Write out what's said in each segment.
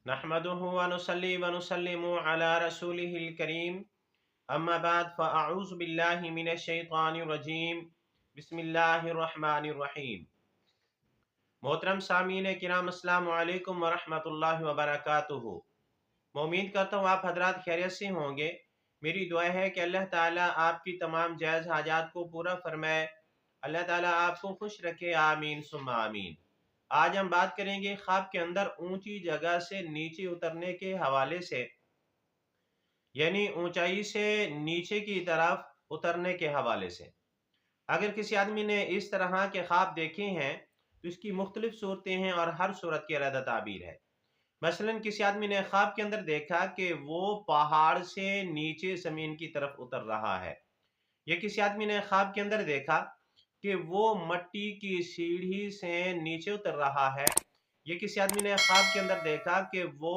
नहमदुहु व नुसल्ली व नुसल्लिमु अला रसूलिहिल करीम अम्मा बाद फ़अऊज़ु बिल्लाहि मिनश शैतानिर रजीम बिस्मिल्लाहिर रहमानिर रहीम। मोहतरम सामीन किराम अस्सलामु अलैकुम व रहमतुल्लाहि व बरकातुहू। मैं उम्मीद करता हूँ आप हजरात खैरियत से होंगे। मेरी दुआ है कि अल्लाह ताला आपकी तमाम जायज़ हाजात को पूरा फरमाए, अल्लाह ताला आपको खुश रखे, आमीन सुम्मा आमीन। आज हम बात करेंगे ख्वाब के अंदर ऊंची जगह से नीचे उतरने के हवाले से, यानी ऊंचाई से नीचे की तरफ उतरने के हवाले से। अगर किसी आदमी ने इस तरह के ख्वाब देखे हैं तो इसकी मुख्तलिफ सूरतें हैं और हर सूरत की अलग ताबीर है। मसलन किसी आदमी ने ख्वाब के अंदर देखा कि वो पहाड़ से नीचे ज़मीन की तरफ उतर रहा है, या किसी आदमी ने ख्वाब के अंदर देखा कि वो मट्टी की सीढ़ी से नीचे उतर रहा है, या किसी आदमी ने ख्वाब के अंदर देखा कि वो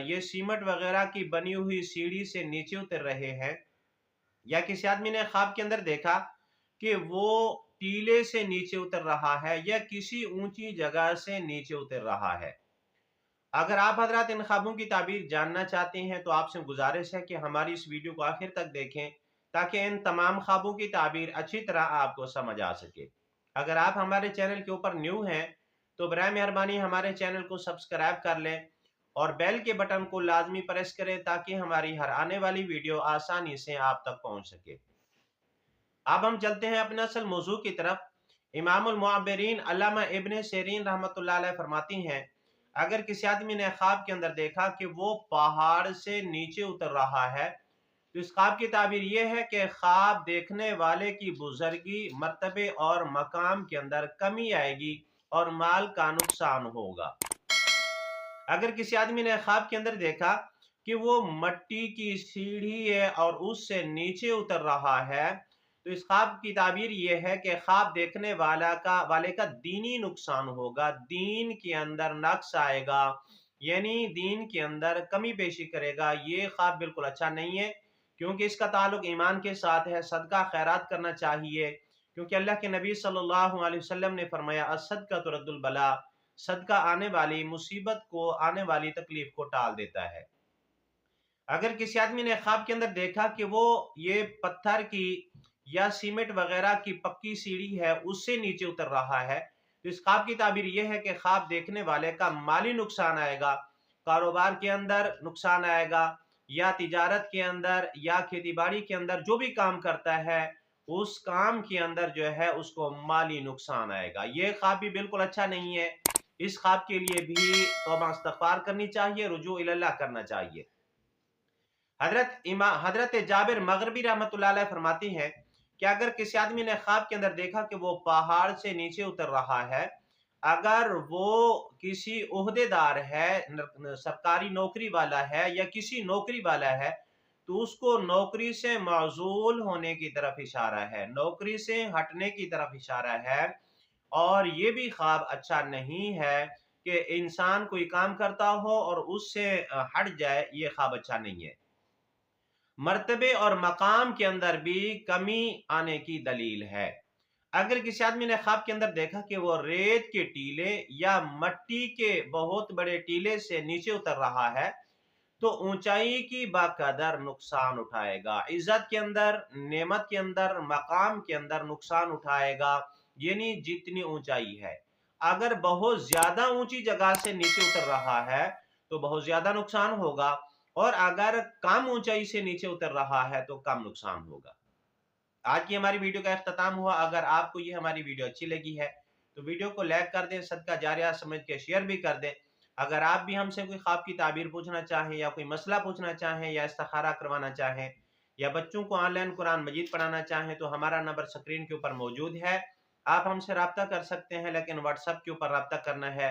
ये सीमेंट वगैरह की बनी हुई सीढ़ी से नीचे उतर रहे हैं, या किसी आदमी ने ख्वाब के अंदर देखा कि वो टीले से नीचे उतर रहा है या किसी ऊंची जगह से नीचे उतर रहा है। अगर आप हजरात इन ख्वाबों की ताबीर जानना चाहते हैं तो आपसे गुजारिश है कि हमारी इस वीडियो को आखिर तक देखें, ताकि इन तमाम ख्वाबों की ताबीर अच्छी तरह आपको समझ आ सके। अगर आप हमारे चैनल के ऊपर न्यू हैं तो बराए मेहरबानी हमारे चैनल को सब्सक्राइब कर लें और बेल के बटन को लाजमी प्रेस करें, ताकि हमारी हर आने वाली वीडियो आसानी से आप तक पहुंच सके। अब हम चलते हैं अपने असल मौजू की तरफ। इमामुल मुअब्बिरीन अल्लामा इब्न सीरीन रहमतुल्लाह अलैह फरमाती हैं, अगर किसी आदमी ने ख्वाब के अंदर देखा कि वो पहाड़ से नीचे उतर रहा है तो इस ख्वाब की ताबीर यह है कि ख्वाब देखने वाले की बुजुर्गी, मर्तबे और मकाम के अंदर कमी आएगी और माल का नुकसान होगा। अगर किसी आदमी ने ख्वाब के अंदर देखा कि वो मट्टी की सीढ़ी है और उससे नीचे उतर रहा है तो इस ख्वाब की ताबीर यह है कि ख्वाब देखने वाले का दीनी नुकसान होगा, दीन के अंदर नक्स आएगा, यानी दीन के अंदर कमी पेशी करेगा। ये ख्वाब बिल्कुल अच्छा नहीं है, क्योंकि इसका ताल्लुक ईमान के साथ है। सदका खैरात करना चाहिए, क्योंकि अल्लाह के नबी सल्लल्लाहु अलैहि वसल्लम ने फरमाया, असदका तुरद्दुल बला, सदका आने वाली मुसीबत को, आने वाली तकलीफ को टाल देता है। अगर किसी आदमी ने ख्वाब के अंदर देखा कि वो ये पत्थर की या सीमेंट वगैरह की पक्की सीढ़ी है उससे नीचे उतर रहा है तो इस ख्वाब की ताबीर यह है कि ख्वाब देखने वाले का माली नुकसान आएगा, कारोबार के अंदर नुकसान आएगा, या तिजारत के अंदर या खेती बाड़ी के अंदर जो भी काम करता है उस काम के अंदर जो है उसको माली नुकसान आएगा। ये ख्वाब भी बिल्कुल अच्छा नहीं है। इस ख्वाब के लिए भी तौबा इस्तग़फ़ार करनी चाहिए, रुजू इल्लाह करना चाहिए। हजरत जाबिर मगरबी रहमतुल्लाह अलैह फरमाती हैं कि अगर किसी आदमी ने ख्वाब के अंदर देखा कि वो पहाड़ से नीचे उतर रहा है, अगर वो किसी ओहदेदार है, सरकारी नौकरी वाला है या किसी नौकरी वाला है, तो उसको नौकरी से माजूल होने की तरफ इशारा है, नौकरी से हटने की तरफ इशारा है। और ये भी ख्वाब अच्छा नहीं है कि इंसान कोई काम करता हो और उससे हट जाए, ये ख्वाब अच्छा नहीं है। मर्तबे और मकाम के अंदर भी कमी आने की दलील है। अगर किसी आदमी ने ख्वाब के अंदर देखा कि वो रेत के टीले या मट्टी के बहुत बड़े टीले से नीचे उतर रहा है तो ऊंचाई की बाकदर नुकसान उठाएगा, इज्जत के अंदर, नेमत के अंदर, मकाम के अंदर नुकसान उठाएगा, यानी जितनी ऊंचाई है। अगर बहुत ज्यादा ऊंची जगह से नीचे उतर रहा है तो बहुत ज्यादा नुकसान होगा, और अगर कम ऊंचाई से नीचे उतर रहा है तो कम नुकसान होगा। आज की हमारी वीडियो का इख्तिताम हुआ। अगर आपको ये हमारी वीडियो अच्छी लगी है तो वीडियो को लाइक कर दें, सदका जारिया समझ के शेयर भी कर दें। अगर आप भी हमसे कोई ख्वाब की ताबीर पूछना चाहें या कोई मसला पूछना चाहें या इस्तिखारा करवाना चाहें या बच्चों को ऑनलाइन कुरान मजीद पढ़ाना चाहें तो हमारा नंबर स्क्रीन के ऊपर मौजूद है, आप हमसे रब्ता कर सकते हैं, लेकिन व्हाट्सएप के ऊपर रब्ता करना है।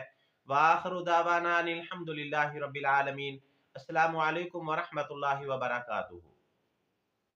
व आखिरु दावाना अनिल हम्दुलिल्लाहि रब्बिल आलमीन। अस्सलामु अलैकुम व रहमतुल्लाहि व बरकातुहू।